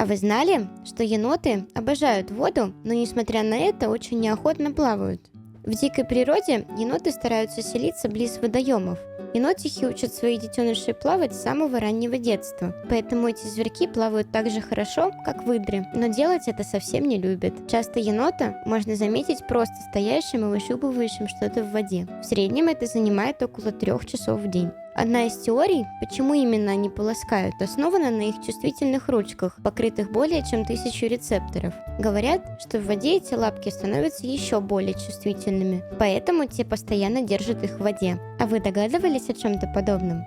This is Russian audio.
А вы знали, что еноты обожают воду, но несмотря на это очень неохотно плавают? В дикой природе еноты стараются селиться близ водоемов. Енотихи учат своих детенышей плавать с самого раннего детства, поэтому эти зверьки плавают так же хорошо, как выдры, но делать это совсем не любят. Часто енота можно заметить просто стоящим и выщупывающим что-то в воде. В среднем это занимает около 3 часов в день. Одна из теорий, почему именно они полоскают, основана на их чувствительных ручках, покрытых более чем 1000 рецепторов. Говорят, что в воде эти лапки становятся еще более чувствительными, поэтому те постоянно держат их в воде. А вы догадывались о чем-то подобном?